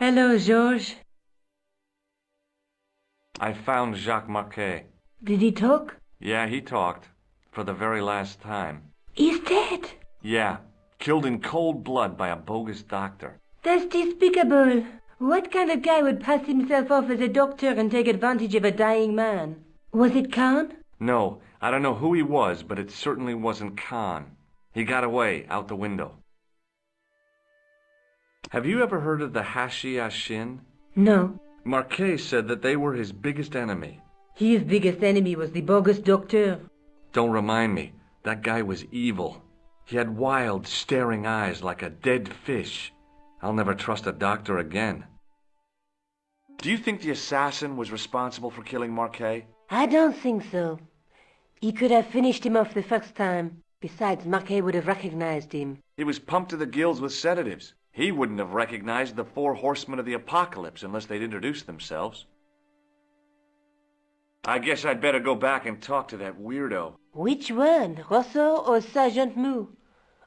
Hello, George. I found Jacques Marquet. Did he talk? Yeah, he talked. For the very last time. He's dead. Yeah, killed in cold blood by a bogus doctor. That's despicable. What kind of guy would pass himself off as a doctor and take advantage of a dying man? Was it Khan? No, I don't know who he was, but it certainly wasn't Khan. He got away, out the window. Have you ever heard of the Hashi-Ashin? No. Marquet said that they were his biggest enemy. His biggest enemy was the bogus doctor. Don't remind me. That guy was evil. He had wild, staring eyes like a dead fish. I'll never trust a doctor again. Do you think the assassin was responsible for killing Marquet? I don't think so. He could have finished him off the first time. Besides, Marquet would have recognized him. He was pumped to the gills with sedatives. He wouldn't have recognized the 4 horsemen of the apocalypse unless they'd introduced themselves. I guess I'd better go back and talk to that weirdo. Which one, Rousseau or Sergeant Mou?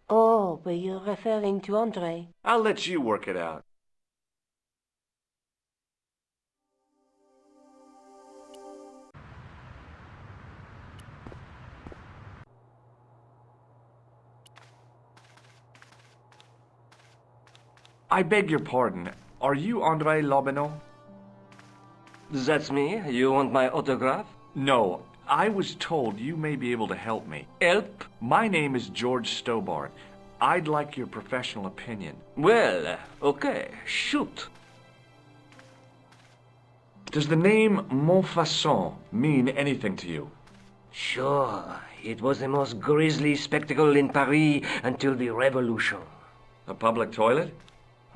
Oh, but you're referring to André. I'll let you work it out. I beg your pardon. Are you André Lobineau? That's me. You want my autograph? No. I was told you may be able to help me. Help? My name is Джорджа Стоббарта. I'd like your professional opinion. Well, okay. Shoot. Does the name Monfason mean anything to you? Sure. It was the most grisly spectacle in Paris until the Revolution. A public toilet?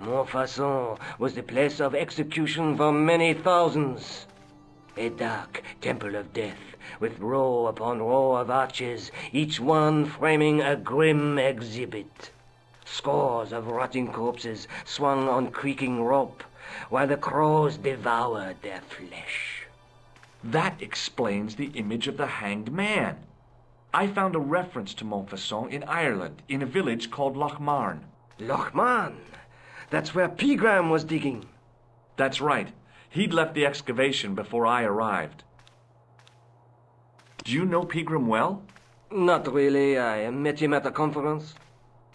Monfason was the place of execution for many thousands. A dark temple of death, with row upon row of arches, each one framing a grim exhibit. Scores of rotting corpses swung on creaking rope, while the crows devoured their flesh. That explains the image of the hanged man. I found a reference to Monfaucon in Ireland, in a village called Lochmarn. Lochmarn? That's where Pegram was digging. That's right. He'd left the excavation before I arrived. Do you know Pegram well? Not really. I met him at a conference.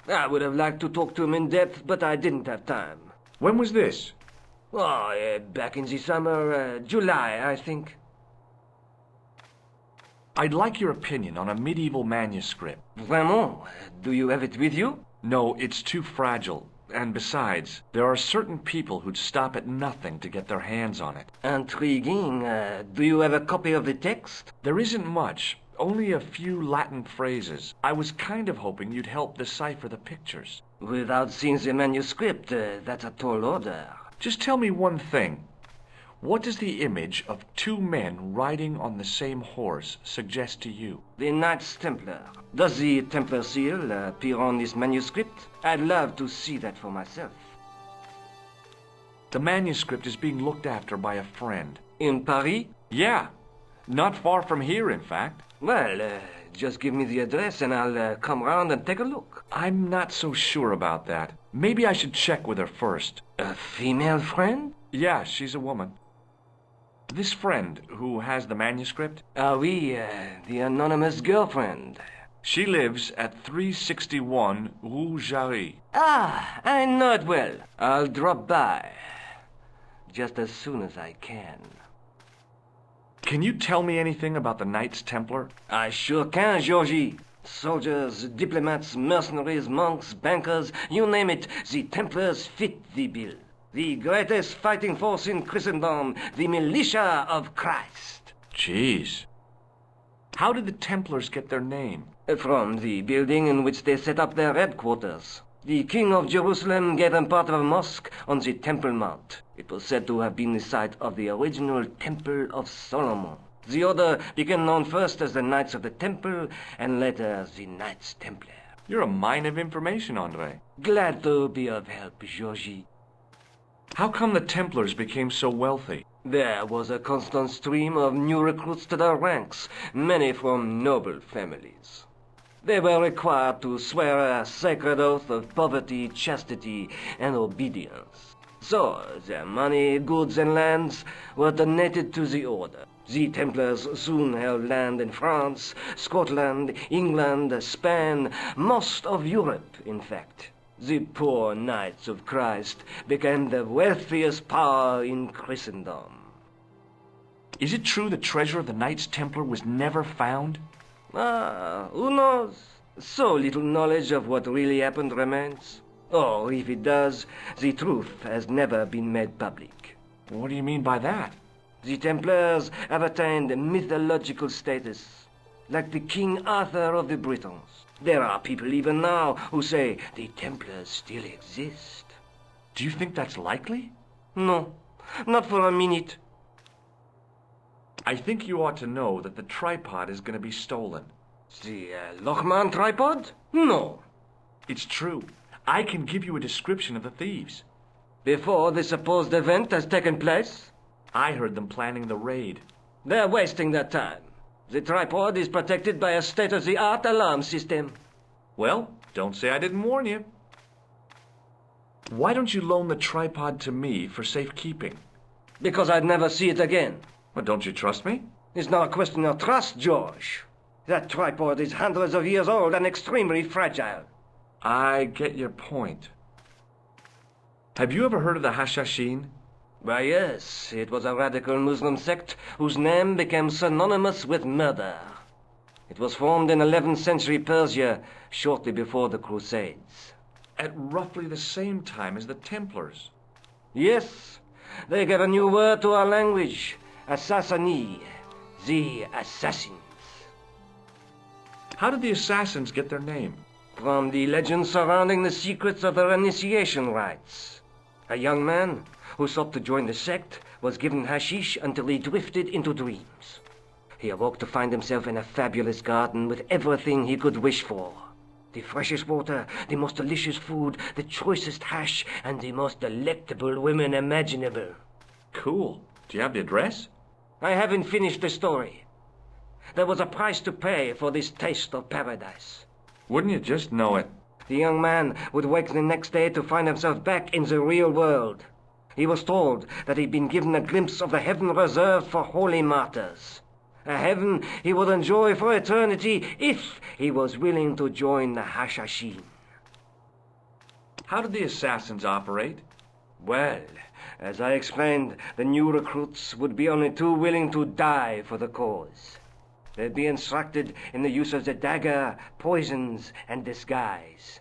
I would have liked to talk to him in depth, but I didn't have time. When was this? Oh, back in the summer, July, I think. I'd like your opinion on a medieval manuscript. Vraiment? Do you have it with you? No, it's too fragile. And besides, there are certain people who'd stop at nothing to get their hands on it. Intriguing. Do you have a copy of the text? There isn't much. Only a few Latin phrases. I was kind of hoping you'd help decipher the pictures. Without seeing the manuscript, that's a tall order. Just tell me one thing. What does the image of 2 men riding on the same horse suggest to you? The Knights Templar. Does the Templar seal appear on this manuscript? I'd love to see that for myself. The manuscript is being looked after by a friend. In Paris? Yeah. Not far from here, in fact. Well, just give me the address and I'll come round and take a look. I'm not so sure about that. Maybe I should check with her first. A female friend? Yeah, she's a woman. This friend who has the manuscript? Oui, the anonymous girlfriend. She lives at 361 Rue Jarry. Ah, I know it well. I'll drop by. Just as soon as I can. Can you tell me anything about the Knights Templar? I sure can, Georgie. Soldiers, diplomats, mercenaries, monks, bankers, you name it, the Templars fit the bill. The greatest fighting force in Christendom, the militia of Christ. Jeez. How did the Templars get their name? From the building in which they set up their headquarters. The King of Jerusalem gave them part of a mosque on the Temple Mount. It was said to have been the site of the original Temple of Solomon. The order became known first as the Knights of the Temple, and later as the Knights Templar. You're a mine of information, André. Glad to be of help, Georgie. How come the Templars became so wealthy? There was a constant stream of new recruits to their ranks, many from noble families. They were required to swear a sacred oath of poverty, chastity, and obedience. So, their money, goods, and lands were donated to the order. The Templars soon held land in France, Scotland, England, Spain, most of Europe, in fact. The poor Knights of Christ became the wealthiest power in Christendom. Is it true the treasure of the Knights Templar was never found? Who knows? So little knowledge of what really happened remains. Or, if it does, the truth has never been made public. What do you mean by that? The Templars have attained mythological status, like the King Arthur of the Britons. There are people even now who say the Templars still exist. Do you think that's likely? No, not for a minute. I think you ought to know that the tripod is going to be stolen. The Lochman tripod? No. It's true. I can give you a description of the thieves. Before the supposed event has taken place? I heard them planning the raid. They're wasting their time. The tripod is protected by a state-of-the-art alarm system. Well, don't say I didn't warn you. Why don't you loan the tripod to me for safekeeping? Because I'd never see it again. Well, don't you trust me? It's not a question of trust, George. That tripod is hundreds of years old and extremely fragile. I get your point. Have you ever heard of the Hashashin? Why, yes. It was a radical Muslim sect whose name became synonymous with murder. It was formed in 11th century Persia, shortly before the Crusades. At roughly the same time as the Templars. Yes. They gave a new word to our language. Assassini. The assassins. How did the assassins get their name? From the legends surrounding the secrets of their initiation rites. A young man who sought to join the sect was given hashish until he drifted into dreams. He awoke to find himself in a fabulous garden with everything he could wish for. The freshest water, the most delicious food, the choicest hash, and the most delectable women imaginable. Cool. Do you have the address? I haven't finished the story. There was a price to pay for this taste of paradise. Wouldn't you just know it? The young man would wake the next day to find himself back in the real world. He was told that he'd been given a glimpse of the heaven reserved for holy martyrs. A heaven he would enjoy for eternity if he was willing to join the Hashashin. How did the assassins operate? Well, as I explained, the new recruits would be only too willing to die for the cause. They'd be instructed in the use of the dagger, poisons, and disguise.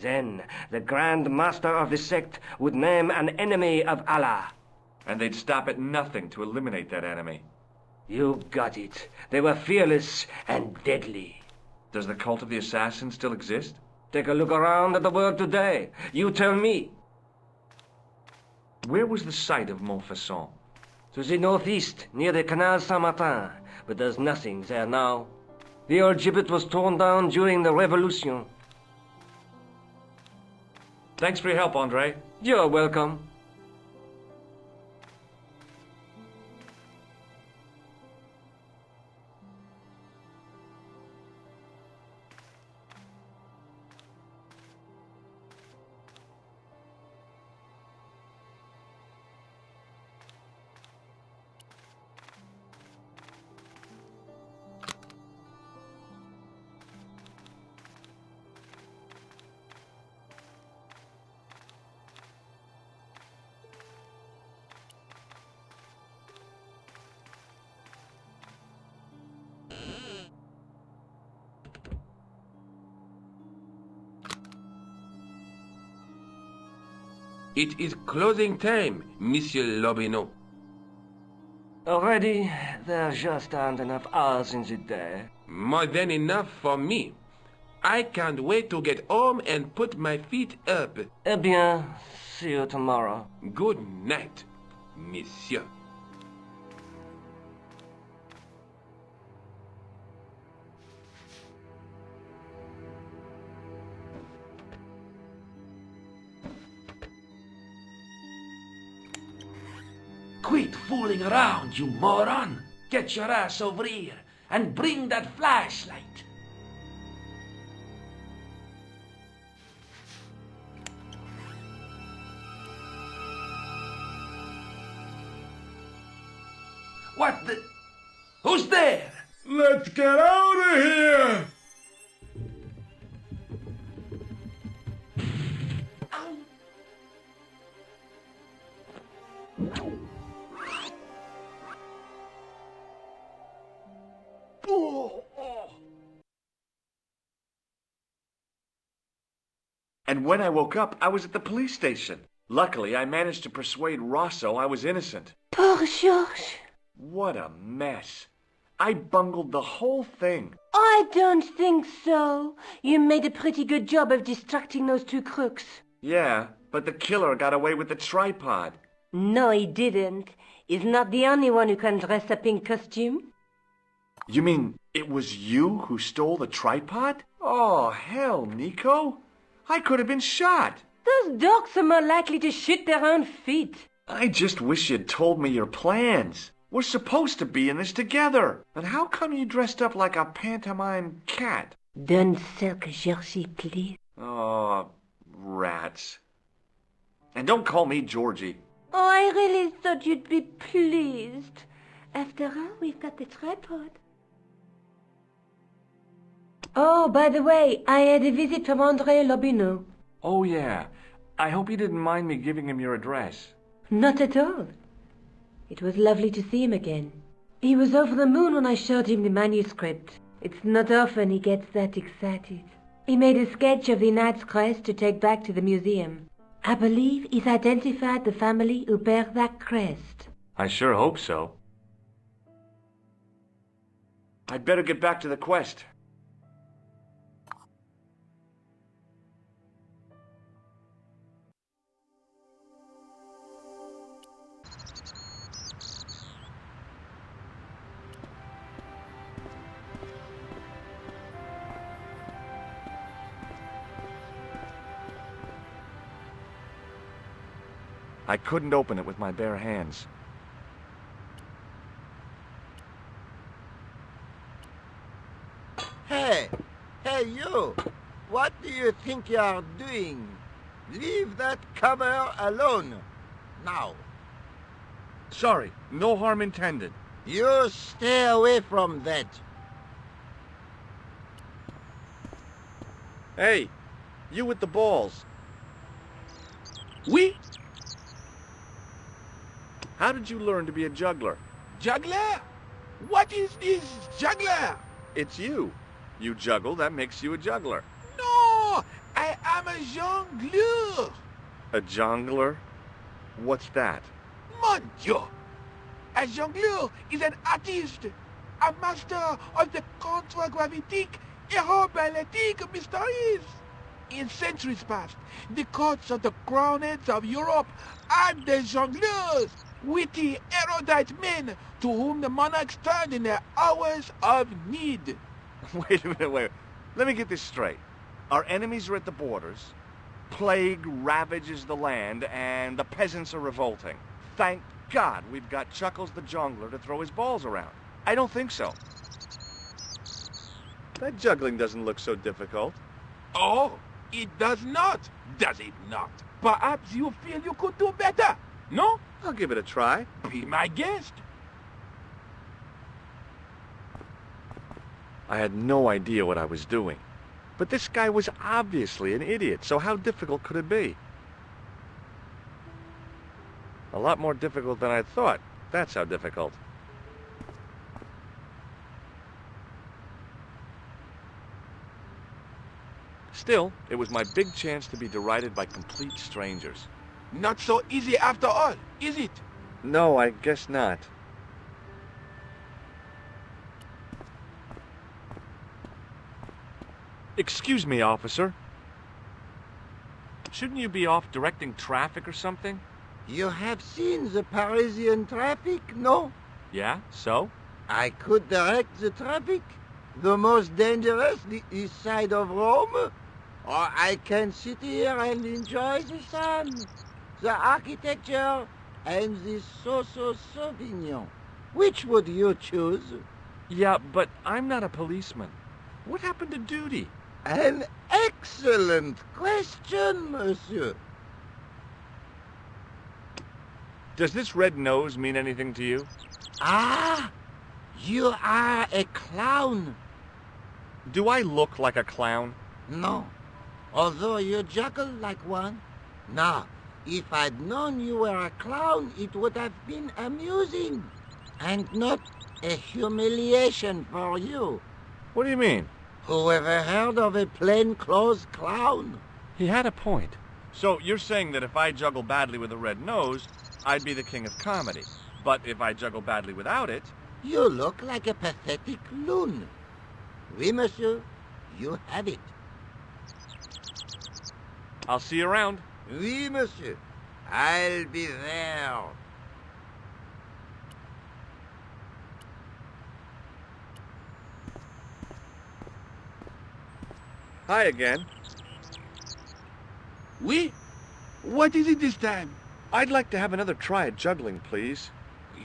Then, the Grand Master of the sect would name an enemy of Allah. And they'd stop at nothing to eliminate that enemy. You got it. They were fearless and deadly. Does the cult of the assassins still exist? Take a look around at the world today. You tell me. Where was the site of Monfason? To the northeast, near the Canal Saint-Martin, but there's nothing there now. The old gibbet was torn down during the Revolution. Thanks for your help, Andre. You're welcome. It is closing time, Monsieur Lobineau. Already, there just aren't enough hours in the day. More than enough for me. I can't wait to get home and put my feet up. Eh bien, see you tomorrow. Good night, Monsieur. Quit fooling around, you moron! Get your ass over here and bring that flashlight! What the... Who's there? Let's get out of here! And when I woke up, I was at the police station. Luckily, I managed to persuade Rosso I was innocent. Poor George. What a mess. I bungled the whole thing. I don't think so. You made a pretty good job of distracting those two crooks. Yeah, but the killer got away with the tripod. No, he didn't. He's not the only one who can dress up in costume. You mean it was you who stole the tripod? Oh, hell, Nico. I could have been shot. Those dogs are more likely to shoot their own feet. I just wish you'd told me your plans. We're supposed to be in this together. But how come you dressed up like a pantomime cat? Don't sulk, Georgie, please. Oh, rats. And don't call me Georgie. Oh, I really thought you'd be pleased. After all, we've got the tripod. Oh, by the way, I had a visit from André Lobineau. Oh, yeah. I hope you didn't mind me giving him your address. Not at all. It was lovely to see him again. He was over the moon when I showed him the manuscript. It's not often he gets that excited. He made a sketch of the knight's crest to take back to the museum. I believe he's identified the family who bear that crest. I sure hope so. I'd better get back to the quest. I couldn't open it with my bare hands. Hey! Hey, you! What do you think you are doing? Leave that cover alone. Now. Sorry, no harm intended. You stay away from that. Hey, you with the balls. Oui? How did you learn to be a juggler? Juggler? What is this juggler? It's you. You juggle, that makes you a juggler. No! I am a jongleur! A jongler? What's that? Mon Dieu! A jongleur is an artist, a master of the contragravitic aeroballetic mysteries. In centuries past, the courts of the crowned heads of Europe had the jongleurs, witty, erudite men to whom the monarchs turned in their hours of need. Wait a minute, wait. Let me get this straight. Our enemies are at the borders, plague ravages the land, and the peasants are revolting. Thank God we've got Chuckles the Jongler to throw his balls around. I don't think so. That juggling doesn't look so difficult. Oh, it does not, does it not? Perhaps you feel you could do better, no? I'll give it a try. Be my guest. I had no idea what I was doing. But this guy was obviously an idiot, so how difficult could it be? A lot more difficult than I thought. That's how difficult. Still, it was my big chance to be derided by complete strangers. Not so easy after all, is it? No, I guess not. Excuse me, officer. Shouldn't you be off directing traffic or something? You have seen the Parisian traffic, no? Yeah, so? I could direct the traffic. The most dangerous, the east side of Rome. Or I can sit here and enjoy the sun, the architecture, and the so-so Sauvignon. Which would you choose? Yeah, but I'm not a policeman. What happened to duty? An excellent question, monsieur. Does this red nose mean anything to you? Ah, you are a clown. Do I look like a clown? No, although you juggle like one. Now, if I'd known you were a clown, it would have been amusing, and not a humiliation for you. What do you mean? Who ever heard of a plainclothes clown? He had a point. So you're saying that if I juggle badly with a red nose, I'd be the king of comedy. But if I juggle badly without it... You look like a pathetic loon. Oui, monsieur, you have it. I'll see you around. Oui, monsieur, I'll be there. Hi again. Oui? What is it this time? I'd like to have another try at juggling, please.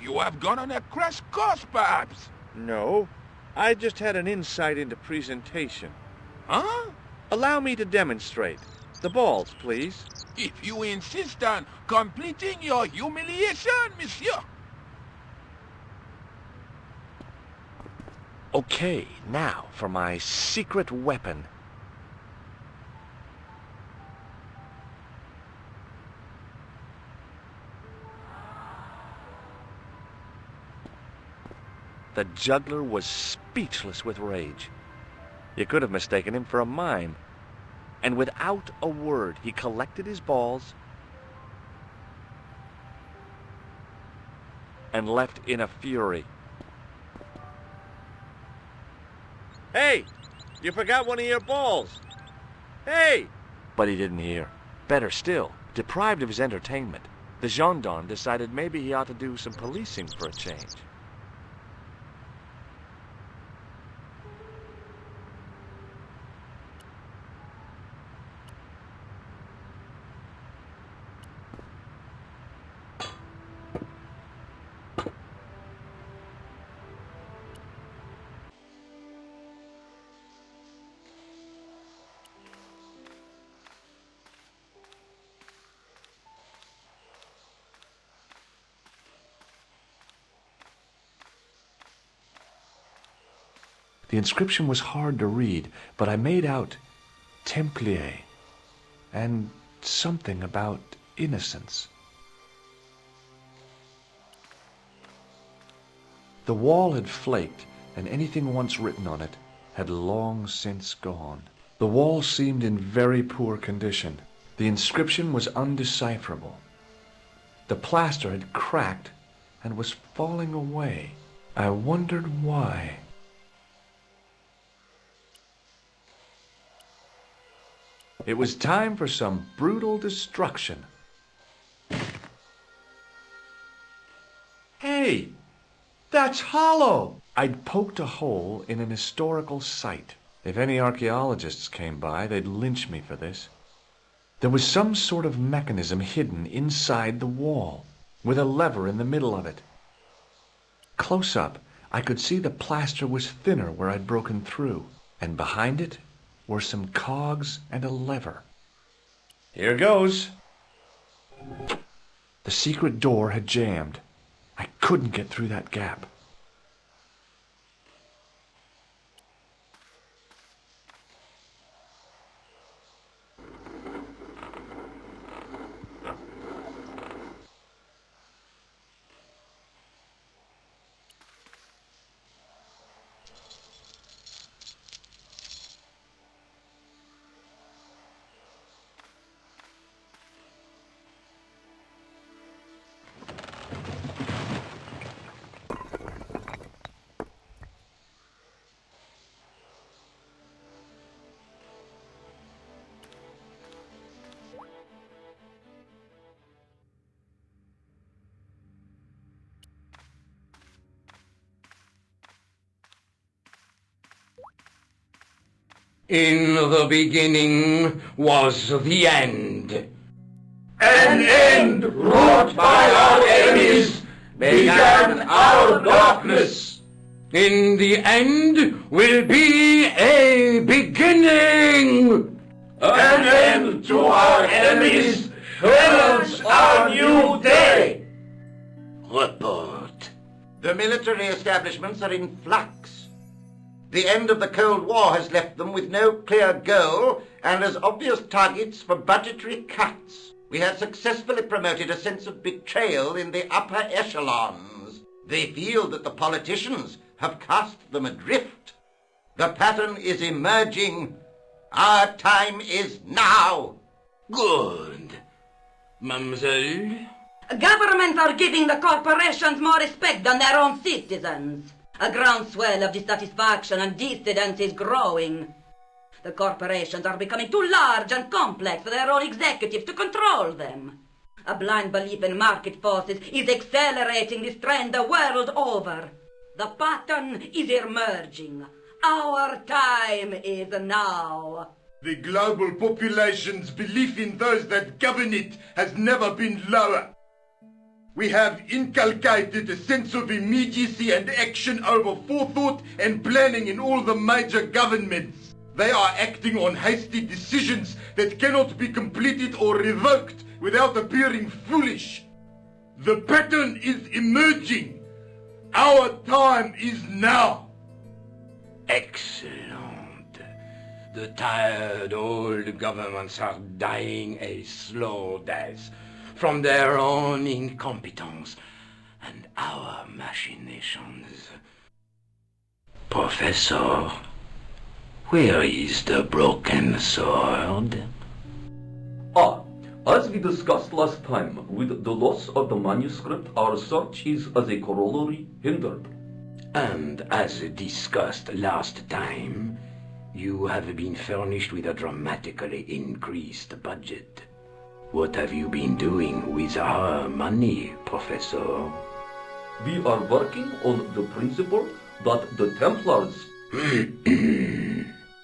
You have gone on a crash course, perhaps? No, I just had an insight into presentation. Huh? Allow me to demonstrate. The balls, please. If you insist on completing your humiliation, monsieur. Okay, now for my secret weapon. The juggler was speechless with rage. You could have mistaken him for a mime. And without a word, he collected his balls and left in a fury. Hey! You forgot one of your balls! Hey! But he didn't hear. Better still, deprived of his entertainment, the gendarme decided maybe he ought to do some policing for a change. The inscription was hard to read, but I made out Templier and something about innocence. The wall had flaked, and anything once written on it had long since gone. The wall seemed in very poor condition. The inscription was undecipherable. The plaster had cracked and was falling away. I wondered why. It was time for some brutal destruction. Hey! That's hollow! I'd poked a hole in an historical site. If any archaeologists came by, they'd lynch me for this. There was some sort of mechanism hidden inside the wall, with a lever in the middle of it. Close up, I could see the plaster was thinner where I'd broken through, and behind it were some cogs and a lever. Here goes. The secret door had jammed. I couldn't get through that gap. In the beginning was the end. An end wrought by our enemies began our darkness. In the end will be a beginning. An end to our enemies heralds our new day. Report. The military establishments are in flux. The end of the Cold War has left them with no clear goal and as obvious targets for budgetary cuts. We have successfully promoted a sense of betrayal in the upper echelons. They feel that the politicians have cast them adrift. The pattern is emerging. Our time is now. Good. Mademoiselle? Governments are giving the corporations more respect than their own citizens. A groundswell of dissatisfaction and dissidence is growing. The corporations are becoming too large and complex for their own executives to control them. A blind belief in market forces is accelerating this trend the world over. The pattern is emerging. Our time is now. The global population's belief in those that govern it has never been lower. We have inculcated a sense of immediacy and action over forethought and planning in all the major governments. They are acting on hasty decisions that cannot be completed or revoked without appearing foolish. The pattern is emerging. Our time is now. Excellent. The tired old governments are dying a slow death from their own incompetence and our machinations. Professor, where is the broken sword? As we discussed last time, with the loss of the manuscript, our search is, as a corollary, hindered. And as discussed last time, you have been furnished with a dramatically increased budget. What have you been doing with our money, Professor? We are working on the principle that the Templars,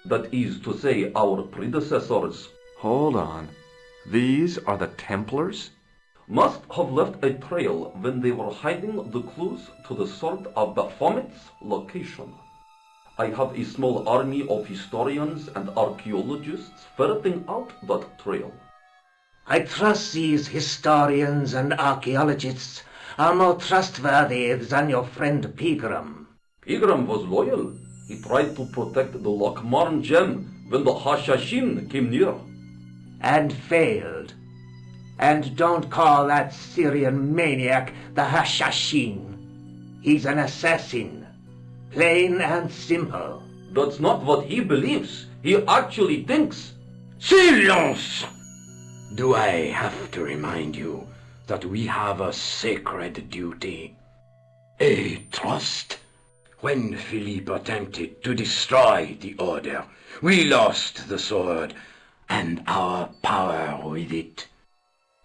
that is to say, our predecessors, Hold on. These are the Templars? must have left a trail when they were hiding the clues to the sword of Baphomet's location. I have a small army of historians and archaeologists ferreting out that trail. I trust these historians and archaeologists are more trustworthy than your friend Pegram. Pegram was loyal. He tried to protect the Lochmarn gem when the Hashashin came near. And failed. And don't call that Syrian maniac the Hashashin. He's an assassin. Plain and simple. That's not what he believes. He actually thinks. Silence! Do I have to remind you that we have a sacred duty? A trust? When Philippe attempted to destroy the order, we lost the sword and our power with it.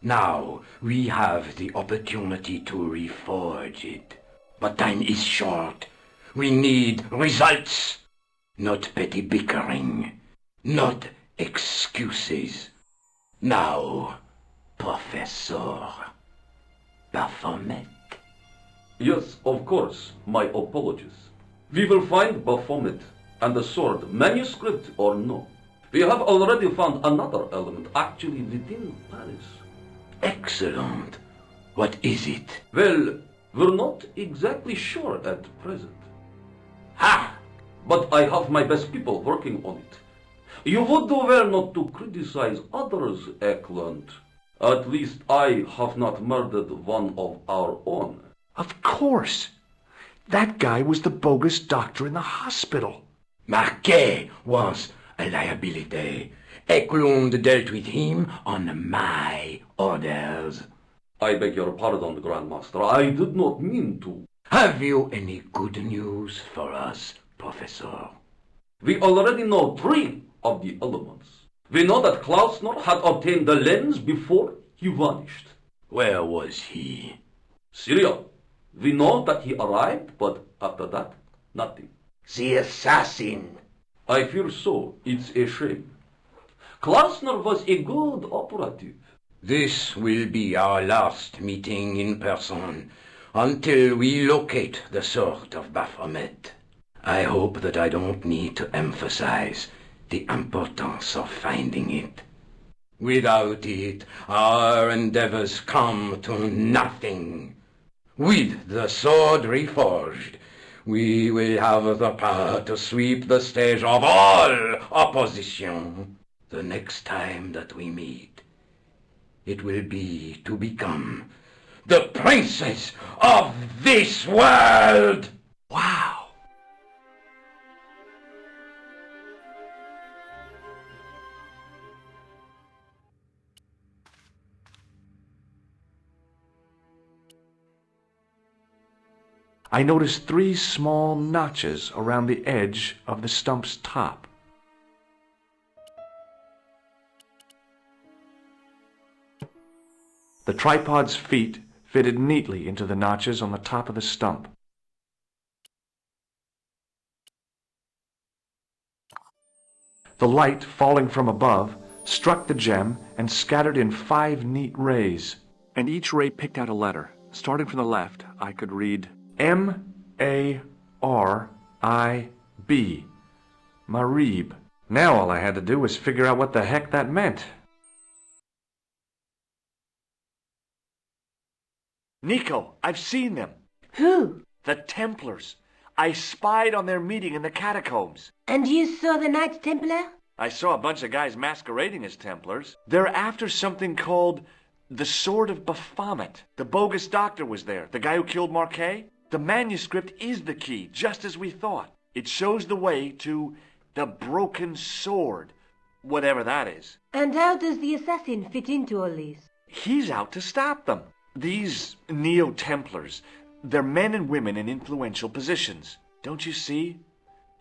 Now we have the opportunity to reforge it. But time is short. We need results, not petty bickering, not excuses. Now, Professor Baphomet. Yes, of course, my apologies. We will find Baphomet and the sword, manuscript or no. We have already found another element actually within Paris. Excellent. What is it? Well, we're not exactly sure at present. Ha! But I have my best people working on it. You would do well not to criticize others, Eklund. At least I have not murdered one of our own. Of course. That guy was the bogus doctor in the hospital. Marquet was a liability. Eklund dealt with him on my orders. I beg your pardon, Grandmaster. I did not mean to. Have you any good news for us, Professor? We already know 3 of the elements. We know that Klausner had obtained the lens before he vanished. Where was he? Syria. We know that he arrived, but after that, nothing. The assassin. I fear so. It's a shame. Klausner was a good operative. This will be our last meeting in person until we locate the sword of Baphomet. I hope that I don't need to emphasize the importance of finding it. Without it, our endeavors come to nothing. With the sword reforged, we will have the power to sweep the stage of all opposition. The next time that we meet, it will be to become the princess of this world! Wow! I noticed 3 small notches around the edge of the stump's top. The tripod's feet fitted neatly into the notches on the top of the stump. The light falling from above struck the gem and scattered in 5 neat rays. And each ray picked out a letter. Starting from the left, I could read M-A-R-I-B. Marib. Now all I had to do was figure out what the heck that meant. Nico, I've seen them. Who? The Templars. I spied on their meeting in the catacombs. And you saw the Knights Templar? I saw a bunch of guys masquerading as Templars. They're after something called the Sword of Baphomet. The bogus doctor was there, the guy who killed Marquet. The manuscript is the key, just as we thought. It shows the way to the broken sword, whatever that is. And how does the assassin fit into all this? He's out to stop them. These Neo-Templars, they're men and women in influential positions. Don't you see?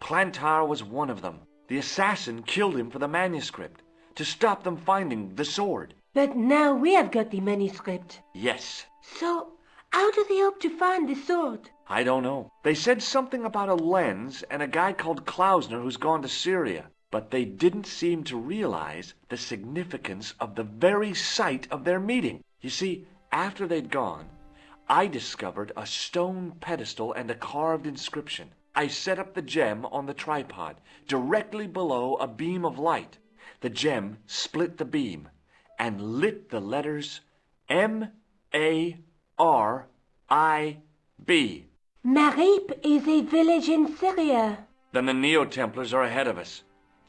Plantar was one of them. The assassin killed him for the manuscript, to stop them finding the sword. But now we have got the manuscript. Yes. So, how do they hope to find the sword? I don't know. They said something about a lens and a guy called Klausner who's gone to Syria. But they didn't seem to realize the significance of the very site of their meeting. You see, after they'd gone, I discovered a stone pedestal and a carved inscription. I set up the gem on the tripod, directly below a beam of light. The gem split the beam and lit the letters M-A-R-I-B. Marib is a village in Syria. Then the Neo-Templars are ahead of us.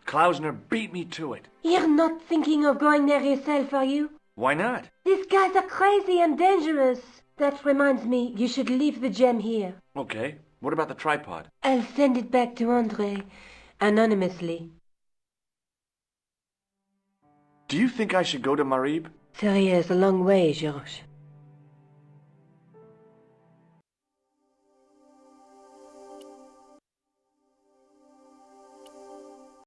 Klausner beat me to it. You're not thinking of going there yourself, are you? Why not? These guys are crazy and dangerous. That reminds me, you should leave the gem here. Okay. What about the tripod? I'll send it back to André, anonymously. Do you think I should go to Marib? Syria is a long way, George.